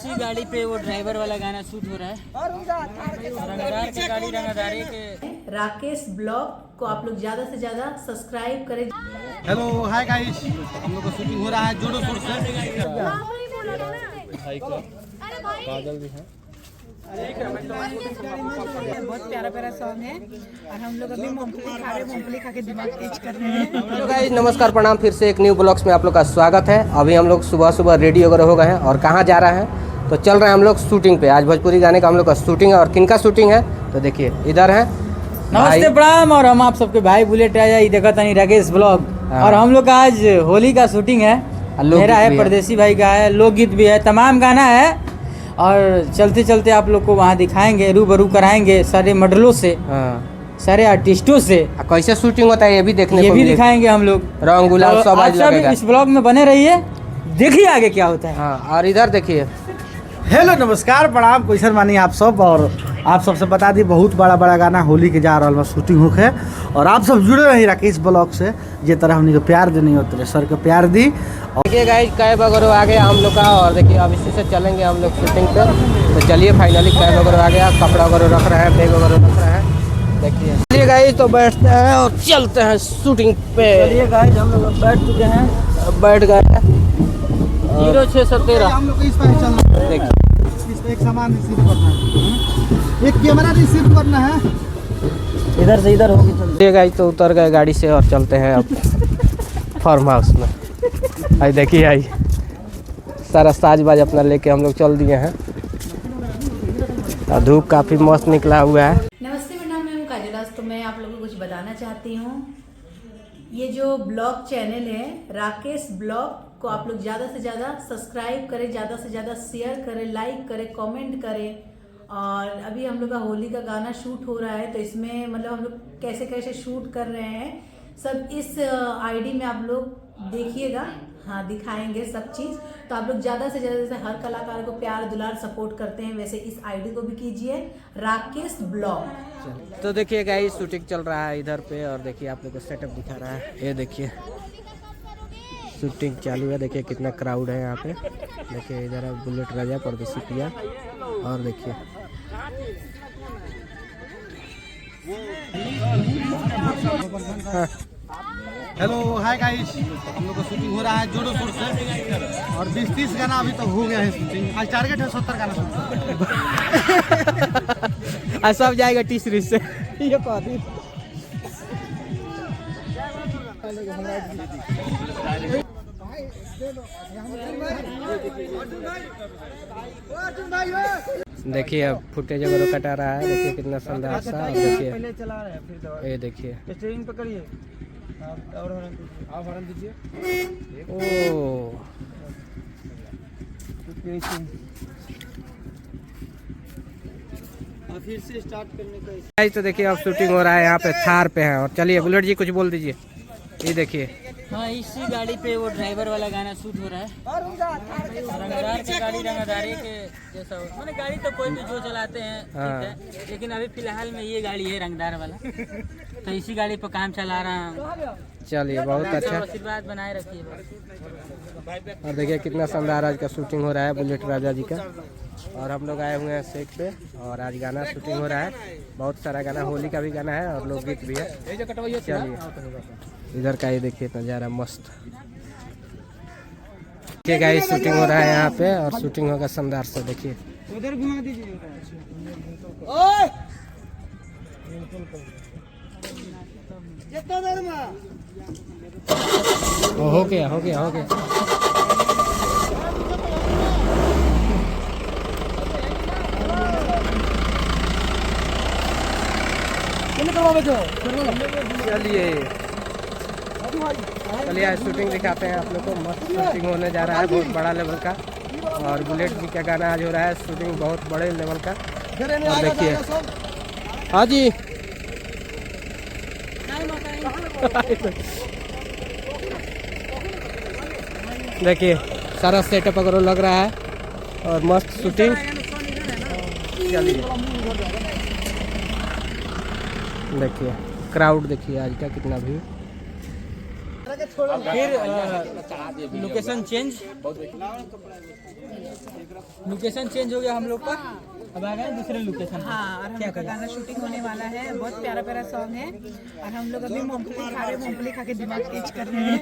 इसी गाड़ी पे वो ड्राइवर वाला गाना शूट हो रहा है। रंगदार की गाड़ी, रंगदारी के राकेश ब्लॉग को आप लोग ज्यादा से ज्यादा सब्सक्राइब करें। हेलो हाय गाइस, हम लोग का शूटिंग हो रहा है जोड़ो शोर से। बादल भी है। बहुत प्यारा प्यारा सॉन्ग है और हम लोग अभी मूंगफली खा के दिमाग तेज कर रहे हैं। हेलो गाइस, नमस्कार प्रणाम। फिर से एक न्यू ब्लॉग्स में आप लोग का स्वागत है। अभी हम लोग सुबह सुबह रेडी वगैरह हो गए हैं और कहाँ जा रहे हैं तो चल रहे हैं हम लोग शूटिंग पे। आज भोजपुरी गाने का हम लोग का शूटिंग है और किनका शूटिंग है तो देखिए इधर है। नमस्ते प्रणाम। और हम आप सबके भाई बुलेट राजा ही देखा था राकेश ब्लॉग। और हम लोग का आज होली का शूटिंग है। मेरा है, परदेसी भाई का है, लोकगीत भी है, तमाम गाना है। और चलते चलते आप लोग को वहाँ दिखाएंगे, रूबरू कराएंगे सारे मॉडलों से, सारे आर्टिस्टों से। कैसे शूटिंग होता है ये भी देखने ये को भी दिखाएंगे हम लोग। रंग गुलाल सब आज लगेगा। इस ब्लॉग में बने रहिए, देखिए आगे क्या होता है। हाँ, और इधर देखिए। हेलो नमस्कार प्रणाम, कैसन मानी आप सब। और आप सबसे बता दी बहुत बड़ा बड़ा गाना होली के जा रहा शूटिंग होके और आप सब जुड़े रही राकेश ब्लॉग से। जे तरह हमने प्यार देनी होते सर के प्यार दी। देखिए गाइस, कैब वगैरह आ गया हम लोग का। और देखिए अब इसी से चलेंगे हम लोग शूटिंग पे। तो चलिए फाइनली कैब वगैरह आ गया, कपड़ा वगैरह रख रहे हैं, बैग वगैरह रख रहे हैं। देखिए चलिए गाइस, तो बैठते हैं और चलते हैं शूटिंग पे। चलिए गाइस, हम लोग बैठ चुके हैं, अब बैठ गए हैं। 0617 हम लोग इस पर चलना है। देखिए इस पे एक सामान रिसीव करना है, एक कैमरा रिसीव करना है। इधर से इधर होके चल। चलिए गाइस, तो उतर गए गाड़ी से और चलते हैं अब फार्म हाउस में। आई देखिए, आई सारा साज बाज अपना लेके हम लोग चल दिए हैं। और धूप काफ़ी मस्त निकला हुआ है। नमस्ते, मेरा नाम है काजलास। तो मैं आप लोगों को कुछ बताना चाहती हूँ। ये जो ब्लॉग चैनल है राकेश ब्लॉग को आप लोग ज़्यादा से ज़्यादा सब्सक्राइब करें, ज़्यादा से ज़्यादा शेयर करें, लाइक करें, कमेंट करें। और अभी हम लोग का होली का गाना शूट हो रहा है, तो इसमें मतलब हम लोग कैसे कैसे शूट कर रहे हैं सब इस आईडी में आप लोग देखिएगा। हाँ, दिखाएंगे सब चीज़। तो आप लोग ज़्यादा से ज़्यादा, जैसे हर कलाकार को प्यार दुलार सपोर्ट करते हैं, वैसे इस आईडी को भी कीजिए, राकेश ब्लॉग। तो देखिए गाइस, शूटिंग चल रहा है इधर पे। और देखिए आप लोग को सेटअप दिखा रहा है। ये देखिए शूटिंग चालू है। देखिए कितना क्राउड है यहाँ पे। देखिए इधर है बुलेट राजा, परदेसी पिया। और देखिए हाँ। हेलो हाय गाइस, हम लोग का शूटिंग हो रहा है जोड़ो शोर से। और 20-30 गाना अभी तक हो गया है शूटिंग। आज टारगेट है 70 गाना शूटिंग। सब जाएगा 30 से। ये पाती देखिए अब फुटेज वगैरह कटा रहा है। देखिए कितना शानदार सा। देखिए ये देखिए, स्टीयरिंग पकड़िए और हॉर्न दीजिए। ओ फिर से स्टार्ट करने का। गाइस, तो देखिए अब शूटिंग हो रहा है यहाँ पे, थार पे है। और चलिए बुलेट जी कुछ बोल दीजिए। ये देखिए हाँ, इसी गाड़ी पे वो ड्राइवर वाला गाना शूट हो रहा है। रंगदार की गाड़ी, रंगदारी के जैसा हो। मैंने गाड़ी तो कोई भी जो चलाते हैं ठीक है, लेकिन अभी फिलहाल में ये गाड़ी है रंगदार वाला, तो इसी गाड़ी पर काम चला रहा हूँ। चलिए बहुत अच्छा। आशीर्वाद बनाए रखिए बस। और देखिए कितना शानदार आज का शूटिंग हो रहा है बुलेट राजा जी का। और हम लोग आए हुए हैं सेट पे और आज गाना शूटिंग हो रहा है। बहुत सारा गाना, होली का भी गाना है और लोकगीत भी है। चलिए इधर का ये देखिए नज़ारा मस्त। देखिए गाइस, शूटिंग हो रहा है यहाँ पे और शूटिंग होगा शानदार से। देखिए उधर घुमा दीजिए। हो गया हो गया हो गया। चलिए आज शूटिंग दिखाते हैं आप लोग को। मस्त शूटिंग होने जा रहा है, बहुत बड़ा लेवल का। और बुलेट जी का गाना आज हो रहा है शूटिंग बहुत बड़े लेवल का। और देखिए हाँ जी देखिए सारा सेटअप वगैरह लग रहा है और मस्त शूटिंग। चलिए देखिए क्राउड देखिए आज का कितना भी। फिर लोकेशन चेंज हो गया हम लोग का। अब आ गए दूसरे लोकेशन। हाँ, और हम लोग का गाना शूटिंग होने वाला है। बहुत प्यारा प्यारा सॉन्ग है और हम लोग अभी मूंगफली खा रहे हैं। मूंगफली खा के दिमाग तेज कर रहे हैं।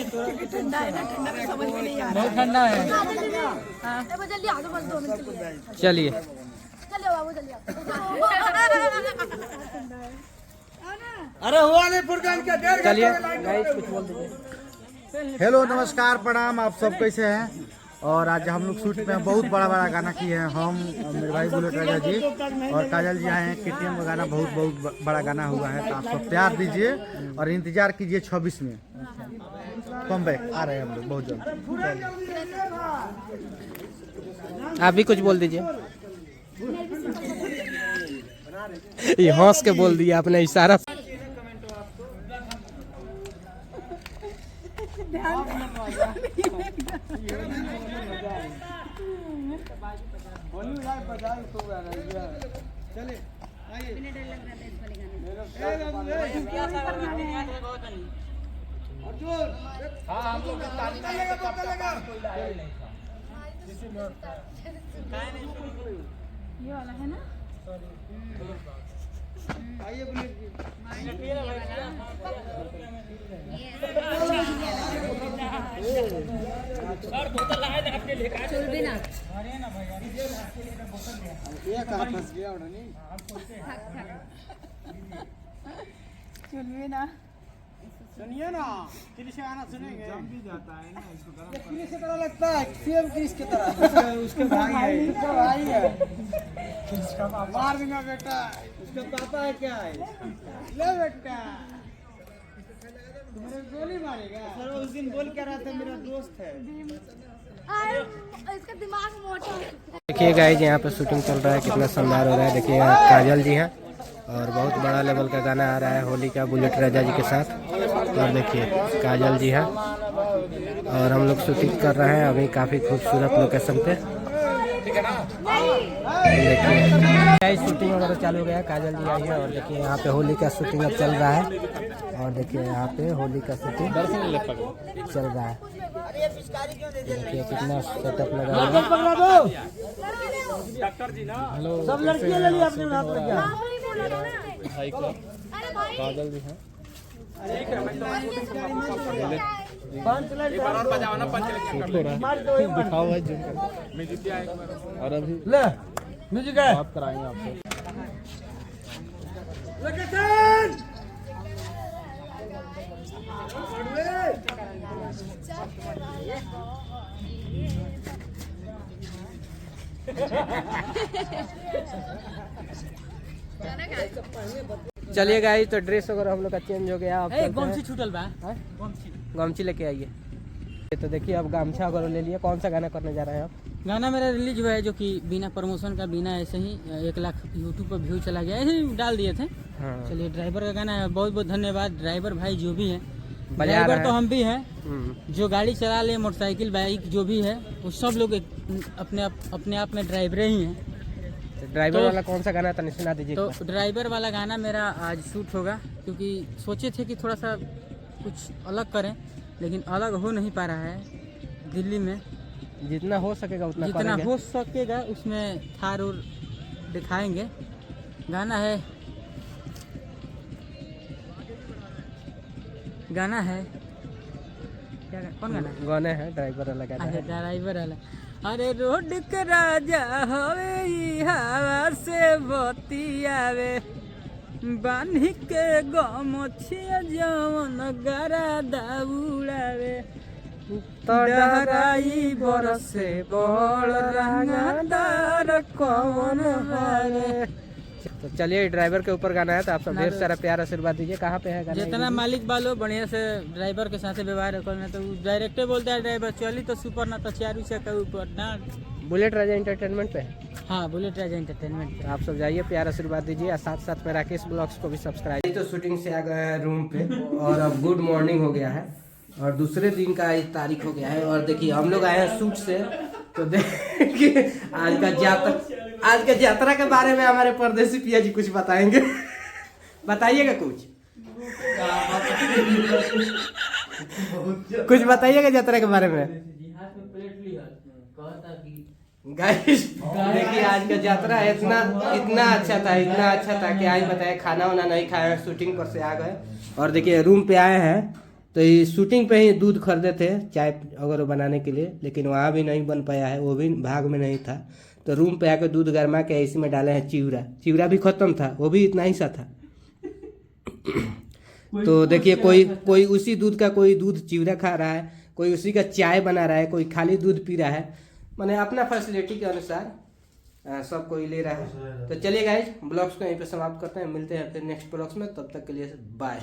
क्योंकि ठंडा है ना, ठंडा में समझ में नहीं आ रहा बहुत ठंडा है। जल्दी आ जाओ, बस 2 मिनट के लिए। चलिए चलिए बाबू, चलिए। अरे हुआ नहीं फुरकान का डेढ़ चलिए गाइस कुछ बोल दीजिए। हेलो नमस्कार प्रणाम, आप सब कैसे हैं। और आज हम लोग शूट में बहुत बड़ा बड़ा गाना किए हैं। हम मेरे भाई बुलेट राजा जी और काजल जी आए हैं। KTM का गाना बहुत बड़ा गाना हुआ है, तो आप सब प्यार दीजिए और इंतजार कीजिए 26 में कम बैक आ रहे हैं हम लोग बहुत जल्द। आप भी कुछ बोल दीजिए। ये हंस के बोल दिया आपने इशारा। ये वाला है ना? चल भी ना। चलिए ना। सुनिए ना, किस गाना सुनेंगे? जम भी जाता है ना, इसको गरम किस की तरह लगता है, सेम किस की तरह। उसके भाई है, उसका भाई है, उसका मार देना बेटा, उसका पापा है क्या है? ले बेटा, तुम्हारे गोली मारेगा। सर उस दिन बोल के रहा था मेरा दोस्त है। इसका दिमाग मोटा है। देखिए गाइस यहाँ पे शूटिंग चल रहा है, कितना शानदार हो रहा है। देखिए यहाँ काजल जी हैं और बहुत बड़ा लेवल का गाना आ रहा है होली का बुलेट राजा जी के साथ। और देखिए काजल जी हैं और हम लोग शूटिंग कर रहे हैं अभी काफ़ी खूबसूरत लोकेशन पे। देखिए शूटिंग वगैरह चालू हो गया है, काजल जी आई है और देखिए यहाँ पे होली का शूटिंग अब चल रहा है। और देखिए यहाँ पे होली का शूटिंग चल रहा है। देखिए कितना सेटअप लगा हुआ है। हेलो सब लड़कियां ले लिया आपने हाथ में क्या? भाई को काजल जी हैं। और बजाओ ना, दिखाओ भाई जूम करके। म्यूजिक आया एक बार। और अभी ले म्यूजिक है, बात कराएंगे आपसे। चलिए गाइस तो ड्रेस वगैरह हम लोग का चेंज हो गया। अब गमछी छूटल बा। गमछी लेके आइए। तो देखिए अब गामछा वगैरह ले लिए। कौन सा गाना करने जा रहे हैं आप? गाना मेरा रिलीज हुआ है जो कि बिना प्रमोशन का, बिना ऐसे ही 1 लाख यूट्यूब पर व्यू चला गया, ऐसे ही डाल दिए थे। हाँ। चलिए ड्राइवर का गाना है, बहुत बहुत धन्यवाद ड्राइवर भाई जो भी है। बजा ड्राइवर रहे तो हैं। हम भी हैं, जो गाड़ी चला ले, मोटरसाइकिल बाइक जो भी है वो सब लोग अपने आप में ड्राइवरे ही हैं। तो ड्राइवर वाला कौन सा गाना था सुना दीजिए। तो ड्राइवर वाला गाना मेरा आज शूट होगा, क्योंकि सोचे थे कि थोड़ा सा कुछ अलग करें, लेकिन अलग हो नहीं पा रहा है। दिल्ली में जितना हो सकेगा उतना जितना करेंगे। हो सकेगा उसमें थार और दिखाएंगे। गाना है क्या, कौन गाना है? गाने हैं ड्राइवर वाला गाना अरे है। ड्राइवर वाला। अरे रोड के राजा हवे ई हवा से बतियावे, बान्ही के गमछिया जवन गरा दाउड़ावे, डराई बरसे बड़ रंगदार कौन हवे। तो चलिए ड्राइवर के ऊपर गाना है, तो आप सब ढेर सारा प्यार आशीर्वाद दीजिए। कहाँ पे है गाना? जितना मालिक वालों बढ़िया से ड्राइवर के साथ व्यवहार करना, तो डायरेक्टर बोलता है ड्राइवर चली तो सुपर ना तो 4 से के ऊपर ना। बुलेट राजा एंटरटेनमेंट पे। हाँ, बुलेट राजा एंटरटेनमेंट। तो आप सब जाइए, प्यार आशीर्वाद दीजिए और साथ साथ में राकेश ब्लॉग्स को भी सब्सक्राइब। तो शूटिंग से आ गए हैं रूम पे और अब गुड मॉर्निंग हो गया है और दूसरे दिन का आज तारीख हो गया है। और देखिए हम लोग आए हैं शूट से, तो देखिए आज का यात्रा के बारे में हमारे परदेसी पिया जी कुछ बताएंगे। बताइएगा कुछ। कुछ बताइएगा यात्रा के बारे में। गाइस देखिए आज का यात्रा इतना इतना अच्छा था कि आज बताए खाना वाना नहीं खाए, शूटिंग पर से आ गए और देखिए रूम पे आए हैं। तो ये शूटिंग पे ही दूध खरीदे थे चाय वगैरह बनाने के लिए, लेकिन वहाँ भी नहीं बन पाया है, वो भी भाग में नहीं था। तो रूम पे आकर दूध गर्मा के इसी में डाले हैं चिवड़ा भी खत्म था, वो भी इतना ही सा था। तो देखिए कोई उसी दूध का कोई दूध चिवड़ा खा रहा है, कोई उसी का चाय बना रहा है, कोई खाली दूध पी रहा है, माने अपना फैसिलिटी के अनुसार सब कोई ले रहा है। तो चलिए गाइज ब्लॉग्स को यहीं पे समाप्त करते हैं, मिलते हैं फिर नेक्स्ट ब्लॉग्स में, तब तक के लिए बाय।